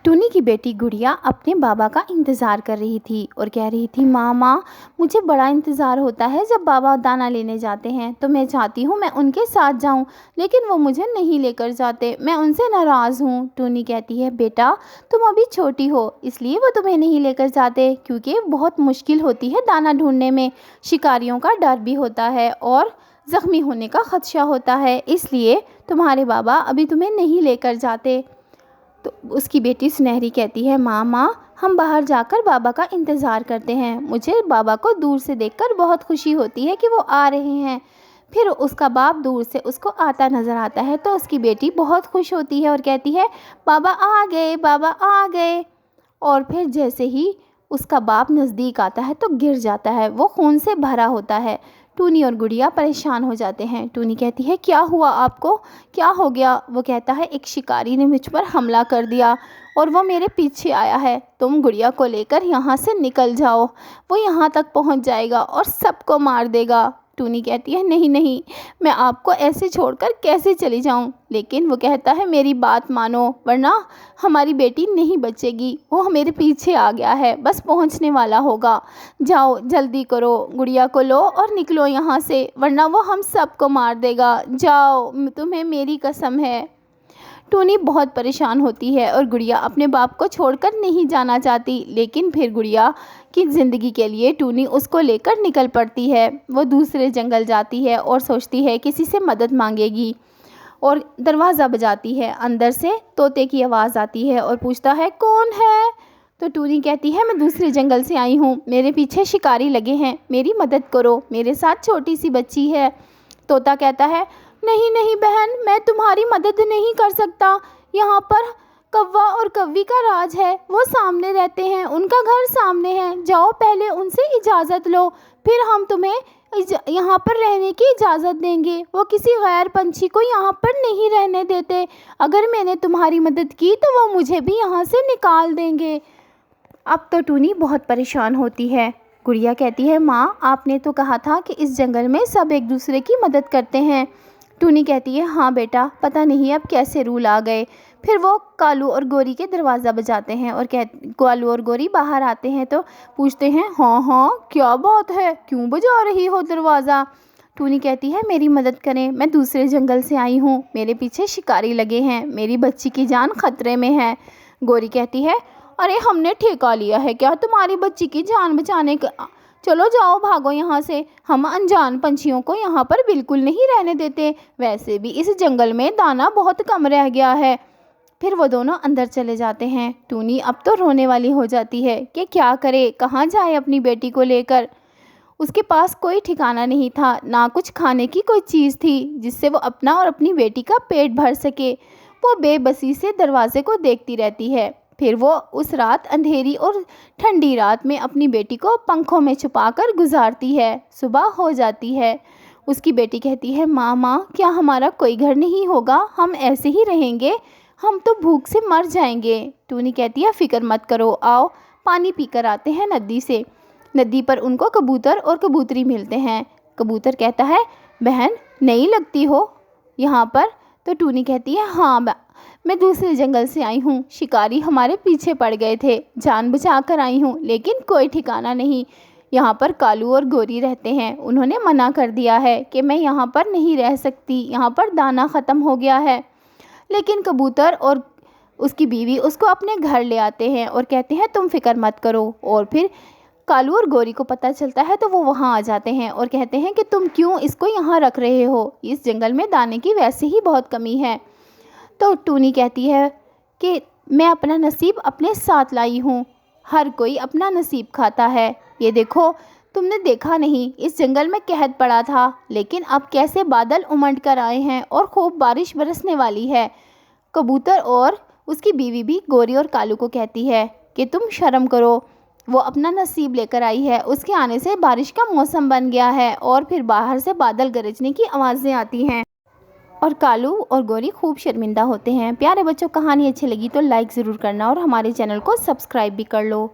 टूनी की बेटी गुड़िया अपने बाबा का इंतज़ार कर रही थी और कह रही थी, माँ मुझे बड़ा इंतज़ार होता है जब बाबा दाना लेने जाते हैं, तो मैं चाहती हूँ मैं उनके साथ जाऊँ, लेकिन वो मुझे नहीं लेकर जाते, मैं उनसे नाराज़ हूँ। टूनी कहती है, बेटा तुम अभी छोटी हो इसलिए वो तुम्हें नहीं लेकर जाते, क्योंकि बहुत मुश्किल होती है दाना ढूंढने में, शिकारियों का डर भी होता है और ज़ख्मी होने का ख़दशा होता है, इसलिए तुम्हारे बाबा अभी तुम्हें नहीं लेकर जाते। तो उसकी बेटी सुनहरी कहती है, माँ हम बाहर जाकर बाबा का इंतज़ार करते हैं, मुझे बाबा को दूर से देखकर बहुत खुशी होती है कि वो आ रहे हैं। फिर उसका बाप दूर से उसको आता नज़र आता है तो उसकी बेटी बहुत खुश होती है और कहती है, बाबा आ गए, बाबा आ गए। और फिर जैसे ही उसका बाप नज़दीक आता है तो गिर जाता है, वो खून से भरा होता है। टूनी और गुड़िया परेशान हो जाते हैं। टूनी कहती है, क्या हुआ आपको, क्या हो गया? वो कहता है, एक शिकारी ने मुझ पर हमला कर दिया और वो मेरे पीछे आया है, तुम गुड़िया को लेकर यहाँ से निकल जाओ, वो यहाँ तक पहुँच जाएगा और सबको मार देगा। टूनी कहती है, नहीं नहीं, मैं आपको ऐसे छोड़कर कैसे चली जाऊं? लेकिन वो कहता है, मेरी बात मानो वरना हमारी बेटी नहीं बचेगी, वो मेरे पीछे आ गया है, बस पहुंचने वाला होगा, जाओ जल्दी करो, गुड़िया को लो और निकलो यहाँ से, वरना वो हम सबको मार देगा, जाओ तुम्हें मेरी कसम है। टूनी बहुत परेशान होती है और गुड़िया अपने बाप को छोड़कर नहीं जाना चाहती, लेकिन फिर गुड़िया की ज़िंदगी के लिए टूनी उसको लेकर निकल पड़ती है। वो दूसरे जंगल जाती है और सोचती है किसी से मदद मांगेगी और दरवाज़ा बजाती है। अंदर से तोते की आवाज़ आती है और पूछता है, कौन है? तो टूनी कहती है, मैं दूसरे जंगल से आई हूँ, मेरे पीछे शिकारी लगे हैं, मेरी मदद करो, मेरे साथ छोटी सी बच्ची है। तोता कहता है, नहीं नहीं बहन, मैं तुम्हारी मदद नहीं कर सकता, यहाँ पर कौवा और कौवी का राज है, वो सामने रहते हैं, उनका घर सामने है, जाओ पहले उनसे इजाज़त लो, फिर हम तुम्हें यहाँ पर रहने की इजाज़त देंगे, वो किसी गैर पंछी को यहाँ पर नहीं रहने देते, अगर मैंने तुम्हारी मदद की तो वो मुझे भी यहाँ से निकाल देंगे। अब तो टूनी बहुत परेशान होती है। गुड़िया कहती है, माँ आपने तो कहा था कि इस जंगल में सब एक दूसरे की मदद करते हैं। टूनी कहती है, हाँ बेटा, पता नहीं अब कैसे रूल आ गए। फिर वो कालू और गोरी के दरवाज़ा बजाते हैं और कालू और गोरी बाहर आते हैं तो पूछते हैं, हाँ क्या बात है, क्यों बजा रही हो दरवाज़ा? टूनी कहती है, मेरी मदद करें, मैं दूसरे जंगल से आई हूँ, मेरे पीछे शिकारी लगे हैं, मेरी बच्ची की जान खतरे में है। गोरी कहती है, अरे हमने ठेका लिया है क्या तुम्हारी बच्ची की जान बचाने का? चलो जाओ भागो यहाँ से, हम अनजान पंछियों को यहाँ पर बिल्कुल नहीं रहने देते, वैसे भी इस जंगल में दाना बहुत कम रह गया है। फिर वो दोनों अंदर चले जाते हैं। टूनी अब तो रोने वाली हो जाती है कि क्या करे, कहाँ जाए अपनी बेटी को लेकर। उसके पास कोई ठिकाना नहीं था, ना कुछ खाने की कोई चीज़ थी जिससे वो अपना और अपनी बेटी का पेट भर सके। वो बेबसी से दरवाजे को देखती रहती है। फिर वो उस रात अंधेरी और ठंडी रात में अपनी बेटी को पंखों में छुपाकर गुजारती है। सुबह हो जाती है। उसकी बेटी कहती है, माँ क्या हमारा कोई घर नहीं होगा, हम ऐसे ही रहेंगे, हम तो भूख से मर जाएंगे। टूनी कहती है, फ़िक्र मत करो, आओ पानी पीकर आते हैं नदी से। नदी पर उनको कबूतर और कबूतरी मिलते हैं। कबूतर कहता है, बहन नई लगती हो यहाँ पर? तो टूनी कहती है, हाँ मैं दूसरे जंगल से आई हूँ, शिकारी हमारे पीछे पड़ गए थे, जान बचा कर आई हूँ, लेकिन कोई ठिकाना नहीं। यहाँ पर कालू और गोरी रहते हैं, उन्होंने मना कर दिया है कि मैं यहाँ पर नहीं रह सकती, यहाँ पर दाना ख़त्म हो गया है। लेकिन कबूतर और उसकी बीवी उसको अपने घर ले आते हैं और कहते हैं, तुम फिक्र मत करो। और फिर कालू और गोरी को पता चलता है तो वो वहाँ आ जाते हैं और कहते हैं कि तुम क्यों इसको यहाँ रख रहे हो, इस जंगल में दाने की वैसे ही बहुत कमी है। तो टूनी कहती है कि मैं अपना नसीब अपने साथ लाई हूँ, हर कोई अपना नसीब खाता है, ये देखो तुमने देखा नहीं इस जंगल में कहत पड़ा था, लेकिन अब कैसे बादल उमड़ कर आए हैं और खूब बारिश बरसने वाली है। कबूतर और उसकी बीवी भी गोरी और कालू को कहती है कि तुम शर्म करो, वो अपना नसीब लेकर आई है, उसके आने से बारिश का मौसम बन गया है। और फिर बाहर से बादल गरजने की आवाज़ें आती हैं और कालू और गोरी खूब शर्मिंदा होते हैं। प्यारे बच्चों, कहानी अच्छी लगी तो लाइक ज़रूर करना और हमारे चैनल को सब्सक्राइब भी कर लो।